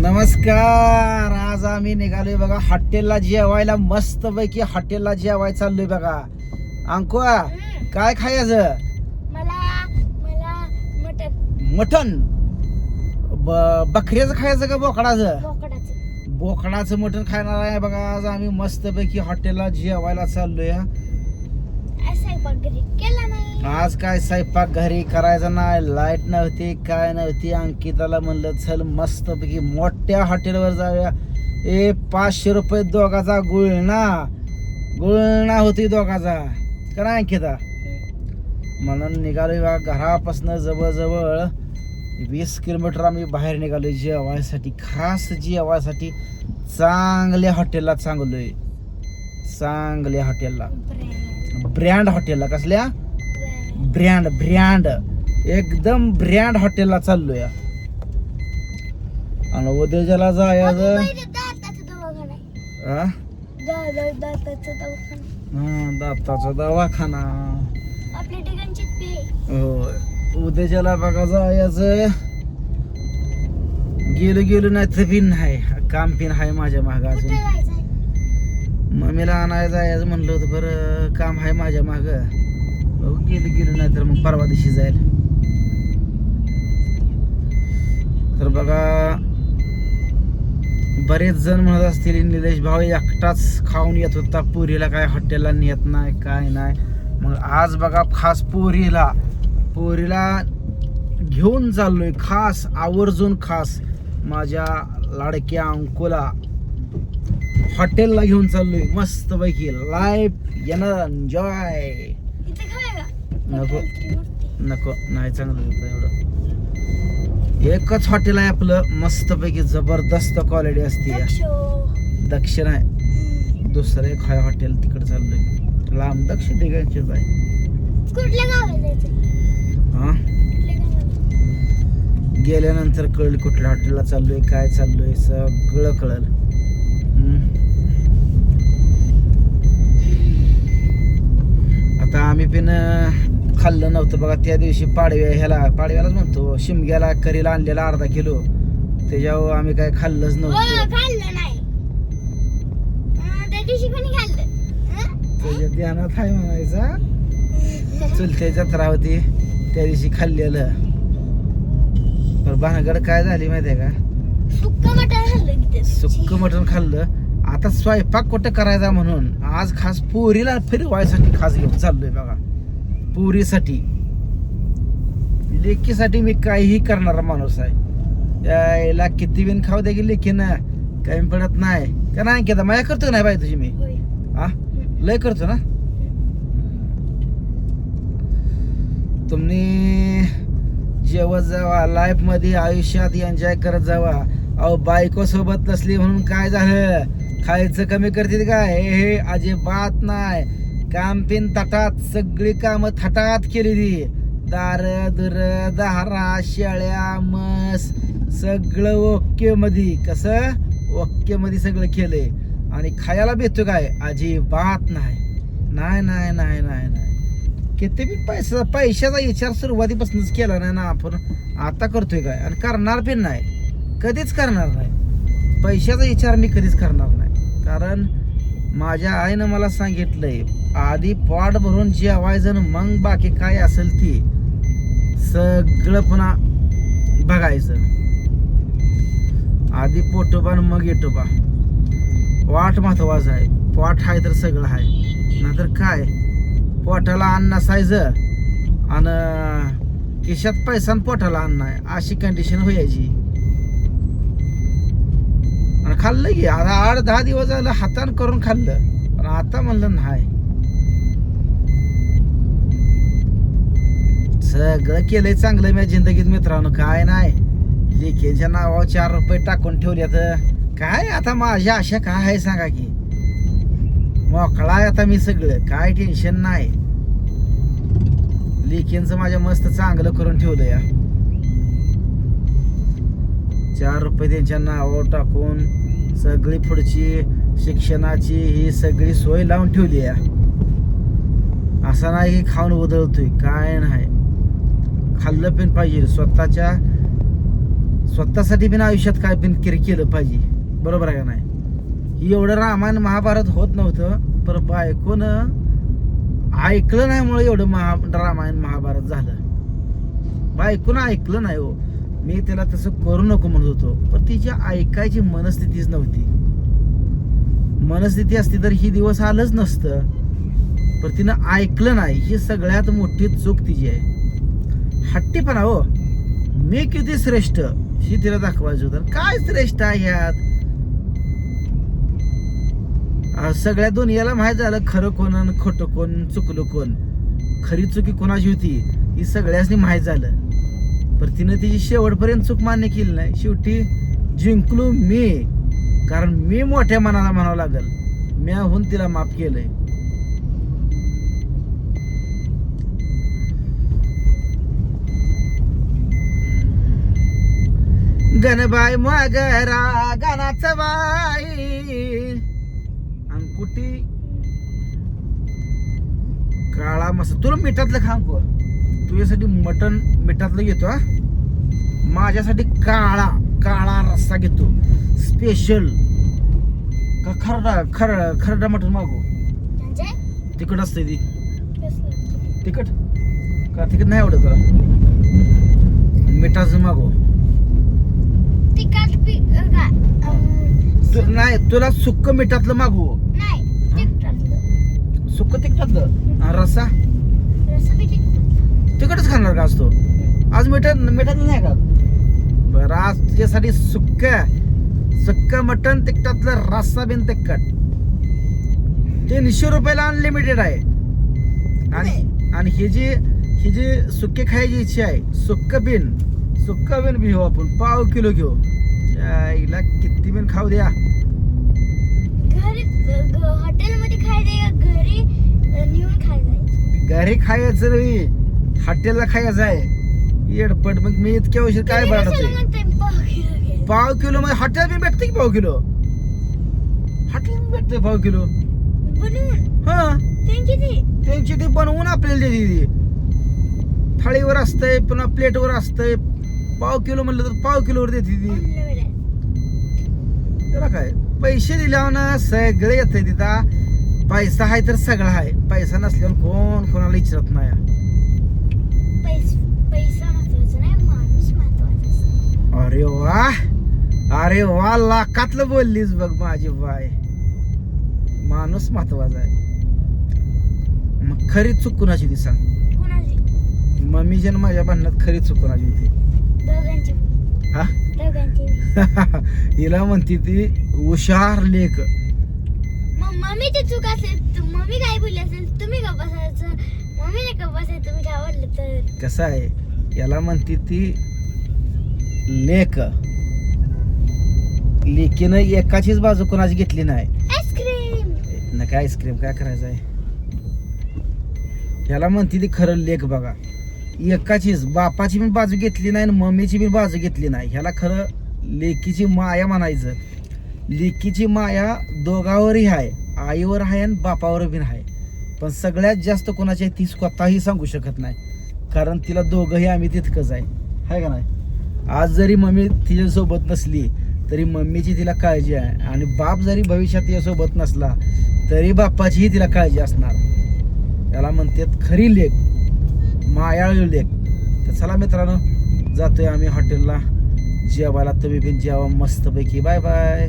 नमस्कार. आज आम्ही निघालोय बघा हॉटेलला जेवायला. मस्त पैकी हॉटेलला जेवायला चाललोय बघा. अंकुआ काय खायचं? मला मला मटन मटन. बकऱ्याचं खायचं का बोकडाचं? बोकडाचं. बोकडाचं मटन खाणार आहे बघा. आज आम्ही मस्त पैकी हॉटेलला जेवायला चाललोय. स्वयंपाक घरी केला नाही. आज काय स्वयंपाक घरी करायचा नाही. लाईट नव्हती काय नव्हती. अंकिताला म्हणलं चल मस्त पैकी मोठ्या हॉटेलवर जाऊया. 500 रुपये दोघाचा गुळणा होती दोघाचा. करा अंकिता. म्हणून निघालोय बघा घरापासून जवळजवळ 20 किलोमीटर आम्ही बाहेर निघालोय जेवायसाठी. खास जेवायसाठी चांगल्या हॉटेलला चांगलोय. चांगल्या हॉटेलला, ब्रँड हॉटेलला. कसल्या? ब्रँड एकदम ब्रँड हॉटेलला चाललोय. आणि उद्याच्याला जायचं. दाताचा दवाखाना. आपल्या ठिकाणची हो उद्याच्याला बघा जायचं. गेलो नाही तर बिन नाही. काम पिन आहे माझ्या माग अजून. मम्मीला आणायला जायचं म्हणलं होतं. बरं काम आहे माझ्या माग. गेलो नाही तर मग परवा दिवशी जाईल. तर बघा बरेच जण म्हणत असतील निलेश भाऊ एकटाच खाऊन येत होता. पुरीला काय हॉटेलला नेत नाही काय नाही. मग आज बघा खास पोरीला घेऊन चाललोय. खास आवर्जून खास माझ्या लाडक्या अंकुला हॉटेलला घेऊन चाललोय. मस्त पैकी लाईफ एन्जॉय. नको नाही चांगलं होतं एवढं. एकच हॉटेल आहे आपलं मस्त पैकी जबरदस्त क्वालिटी असते. दक्ष नाही दुसरं एक हाय हॉटेल तिकडे चाललोय. लांब दक्ष ठिकाणचे बाय. हा गेल्यानंतर कळलं कुठल्या हॉटेलला चाललोय काय चाललोय सगळं कळलं. आता आम्ही पण खाल्लं नव्हतं बघा त्या दिवशी. पाडव्यालाच म्हणतो शिमग्याला करीला आणलेला अर्धा किलो. त्याच्यावर आम्ही काय खाल्लंच नव्हतं. त्याच्या ध्यानात आहे म्हणायचा. चुलत्या जत्रा होती त्या दिवशी खाल्लेलं. पण भानगड काय झाली माहितीये का? सुक्क मटण खाल्लं. आता स्वयंपाक कुठं करायचा म्हणून आज खास पोरीला फिरवायसाठी खास घेऊन चाललोय बघा. पोरीसाठी लेकीसाठी मी काहीही करणारा माणूस आहे. याला किती बिन खाऊ द्या की लेकीनं काही पडत नाही का नाही. की माया करतो नाही बाई तुझी मी. हा लय करतो ना. तुम्ही जेवत जावा लाईफ मध्ये आयुष्यात एन्जॉय करत जावा. अहो बायको सोबत नसली म्हणून काय झालं? खायचं कमी करतील काय? हे अजिबात नाही. काम पिन ताटात सगळी कामं थाटात केलेली. दार दुर दारा शेळ्या म्हस सगळं ओके मध्ये. कसं ओके मध्ये सगळं केलंय. आणि खायला भेटतो काय? अजिबात नाही. नाही नाही नाही नाही नाही. किती बी पैशाचा विचार सुरुवातीपासूनच केला नाही ना आपण. आता करतोय काय? आणि करणार पण नाही. कधीच करणार नाही. पैशाचा विचार मी कधीच करणार नाही. कारण माझ्या आईनं मला सांगितलंय आधी पोट भरून जेवायचं मग बाकी काय असेल ती सगळं पुन्हा बघायचं. आधी पोटोबा मग येटोबा. पोट महत्वाचं आहे. पोट आहे तर सगळं आहे. नाहीतर काय पोटाला अन्न नसायचं आणि खिशात पैसा आणि पोटाला अन्न आहे अशी कंडिशन व्हायची. आणि खाल्लं की आता 8-10 दिवस झालं हातान करून खाल्लं. पण आता म्हणलं नाही. सगळं केलंय चांगलं मी जिंदगीत मित्रांनो. काय नाही लेकीच्या नावावर 4 रुपये टाकून ठेवले तर काय आता माझ्या आशा काय आहे सांगा की. मोकळा आहे आता मी सगळं काय टेन्शन नाही. लेकींचं माझ्या मस्त चांगलं करून ठेवलं या. 4 रुपये त्यांच्या नावावर टाकून सगळी पुढची शिक्षणाची ही सगळी सोय लावून ठेवली आहे. असं नाही की खाऊन उधळतोय काय नाही. खाल्लं पण पाहिजे. स्वतःसाठी बिन आयुष्यात काय बिन केलं पाहिजे, बरोबर आहे का नाही? ही एवढं रामायण महाभारत होत नव्हतं, पण बायकोनं ऐकलं नाही मुळे एवढं रामायण महाभारत झालं. बायकोनं ऐकलं नाही हो. मी त्याला तसं करू नको म्हणत होतो, पण तिची ऐकायची मनस्थितीच नव्हती. मनस्थिती असती तर ही दिवस आलंच नसतं, पण तिनं ऐकलं नाही. ही सगळ्यात मोठी चूक तिची आहे. हट्टीपणा हो. मी किती श्रेष्ठ ही तिला दाखवायचं होतं. काय श्रेष्ठ आहे ह्यात? सगळ्या दुनियाला माहित झालं खरं कोण आणि खोटं कोण, चुकलं कोण, खरी चुकी कोणाची होती ही सगळ्यांनी माहित झालं. पण तिनं तिची शेवटपर्यंत चूक मान्य केली नाही. शेवटी जिंकलो मी, कारण मी मोठ्या मनाला म्हणावं लागल, म्याहून तिला माफ केलंय. गणबाई मगरा गानाचं बाई अंकुटी काळा मस्त. तुला मिठातलं खांब को तुझ्यासाठी मटण मिठातलं घेतो हा. माझ्यासाठी काळा काळा रस्सा घेतो स्पेशल. का खरडा मटण मागू? तिखट असते ती. तिखट का? तिखट नाही आवडत तुला? मिठाचं मागू. नाही तुला सुक्क मिठातलं मागू. सुक्क तिखटातलं. रस्सा तिखटच खाणार का असतो? आज मिठातलं नाही का? बरं आज तुझ्यासाठी सुक्क मटण तिखटातलं रस्सा बिन तिखट 300 रुपयाला अनलिमिटेड आहे. आणि ही जी सुक्के खायची इच्छा आहे, सुक्क बिन घेऊ आपण. पाव किलो घेऊ. हिला किती बिन खाऊ द्या. हॉटेलमध्ये खायचं, घरी नेऊन खायचं. घरी खायचं नाही, हॉटेलला खायचं आहे. येडपट. मग मी इतक्या उशीर काय बनवते? पाव किलो मध्ये हॉटेल बी भेटते की पाव किलो? हॉटेल भेटते पाव किलो बनवून. हा त्यांची ती बनवून आपल्याला देते. थाळीवर असतंय, पुन्हा प्लेटवर असतंय. पाव किलो म्हणलं तर पाव किलोवर देते ती. त्याला काय पैसे दिल्यावर ना सगळे येते तिथं. पैसा आहे तर सगळं आहे. पैसा नसल्यावर कोण कोणाला विचारत नाही. पैसा महत्वाचा नाही, माणूस महत्वाचा. अरे वा लाखातलं बोललीस बघ माझी बाय. माणूस महत्वाचा आहे. मग खरी चूक कुणाची ती सांग? कोणाची? मम्मीची आणि माझ्या भांडणात खरी चूक कुणाची होती? दोघांची. हा दोघांची. हिला म्हणती ती हुशार लेख. मग मम्मीची चूक असेल, मम्मी काय बोलली असेल, तुम्ही का बसायचं, मम्मीने का बसायचं, तुम्ही काय आवडलं तर. कसं आहे, याला म्हणती ती लेख. लेकीनं एकाचीच बाजू कोणाची घेतली नाही. आईस्क्रीम नका आईस्क्रीम काय करायचं आहे. याला म्हणती ती खरं लेख बघा. एकाचीच बापाची पण बाजू घेतली नाही आणि मम्मीची पण बाजू घेतली नाही. ह्याला खरं लेकीची माया म्हणायचं. लेकीची माया दोघावरही आहे, आईवर आहे आणि बापावर बी आहे. पण सगळ्यात जास्त कोणाची ती स्वतःही सांगू शकत नाही, कारण तिला दोघंही आम्ही तितकंच आहे का नाही. आज जरी मम्मी तिच्यासोबत नसली तरी मम्मीची तिला काळजी आहे, आणि बाप जरी भविष्यात तिच्यासोबत नसला तरी बापाचीही तिला काळजी असणार. त्याला म्हणतात खरी लेख, मायाळू लेख. तर चला मित्रांनो, जातोय आम्ही हॉटेलला जेवायला. तुम्ही पण जेवा मस्तपैकी. Bye bye.